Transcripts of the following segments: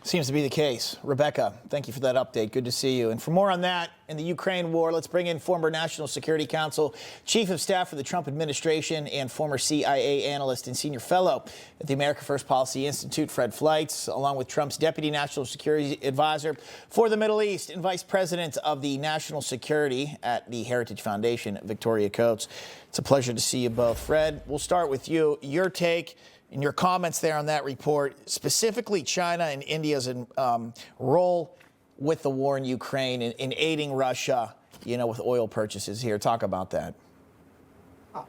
Seems to be the case. Rebecca, thank you for that update. Good to see you. And for more on that and the Ukraine war, let's bring in former National Security Council, Chief of Staff for the Trump administration, and former CIA analyst and senior fellow at the America First Policy Institute, Fred Fleitz, along with Trump's Deputy National Security Advisor for the Middle East and Vice President of the National Security at the Heritage Foundation, Victoria Coates. It's a pleasure to see you both. Fred, we'll start with you. Your take and your comments there on that report, specifically China and India's role with the war in Ukraine in aiding Russia, with oil purchases here. Talk about that.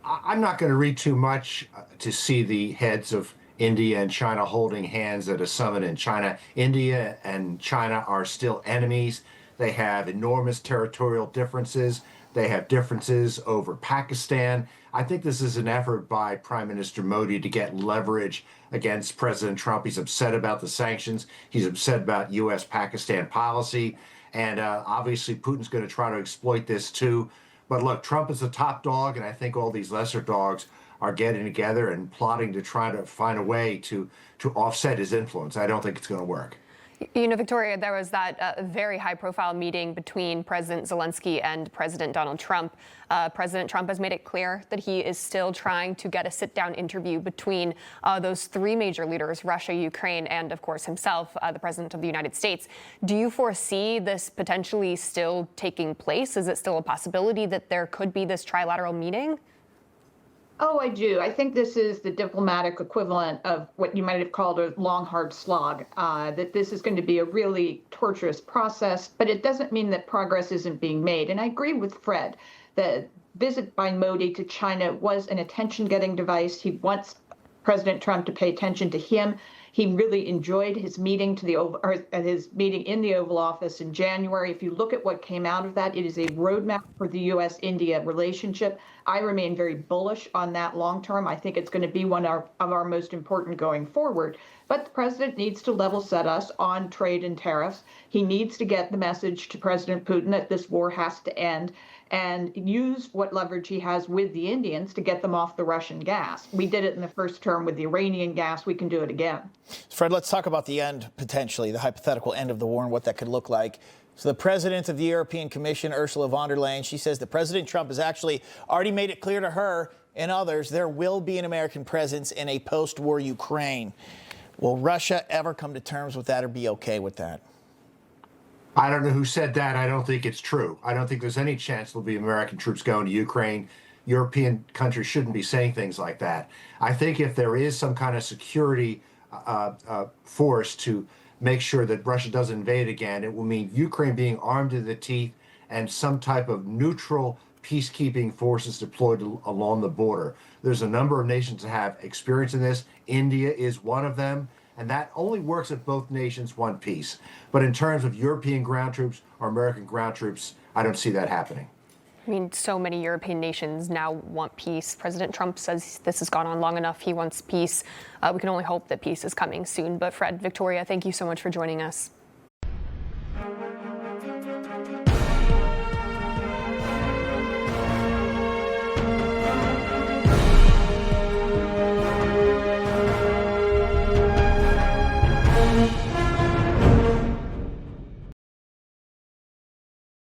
I'm not going to read too much to see the heads of India and China holding hands at a summit in China. India and China are still enemies. They have enormous territorial differences. They have differences over Pakistan. I think this is an effort by Prime Minister Modi to get leverage against President Trump. He's upset about the sanctions. He's upset about U.S.-Pakistan policy. And obviously, Putin's going to try to exploit this too. But look, Trump is the top dog, and I think all these lesser dogs are getting together and plotting to try to find a way to offset his influence. I don't think it's going to work. Victoria, there was that very high-profile meeting between President Zelensky and President Donald Trump. President Trump has made it clear that he is still trying to get a sit-down interview between those three major leaders, Russia, Ukraine, and, of course, himself, the President of the United States. Do you foresee this potentially still taking place? Is it still a possibility that there could be this trilateral meeting? Oh, I do. I think this is the diplomatic equivalent of what you might have called a long, hard slog, that this is going to be a really torturous process, but it doesn't mean that progress isn't being made. And I agree with Fred. The visit by Modi to China was an attention-getting device. He wants President Trump to pay attention to him. He really enjoyed his meeting his meeting in the Oval Office in January. If you look at what came out of that, it is a roadmap for the U.S.-India relationship. I remain very bullish on that long term. I think it's going to be one of our most important going forward. But the president needs to level set us on trade and tariffs. He needs to get the message to President Putin that this war has to end and use what leverage he has with the Indians to get them off the Russian gas. We did it in the first term with the Iranian gas. We can do it again. Fred, let's talk about the end, potentially, the hypothetical end of the war and what that could look like. So the president of the European Commission, Ursula von der Leyen, she says that President Trump has actually already made it clear to her and others there will be an American presence in a post-war Ukraine. Will Russia ever come to terms with that or be okay with that? I don't know who said that. I don't think it's true. I don't think there's any chance there'll be American troops going to Ukraine. European countries shouldn't be saying things like that. I think if there is some kind of security force to make sure that Russia doesn't invade again, it will mean Ukraine being armed to the teeth and some type of neutral peacekeeping forces deployed along the border. There's a number of nations that have experience in this. India is one of them. And that only works if both nations want peace. But in terms of European ground troops or American ground troops, I don't see that happening. I mean, so many European nations now want peace. President Trump says this has gone on long enough. He wants peace. We can only hope that peace is coming soon. But Fred, Victoria, thank you so much for joining us.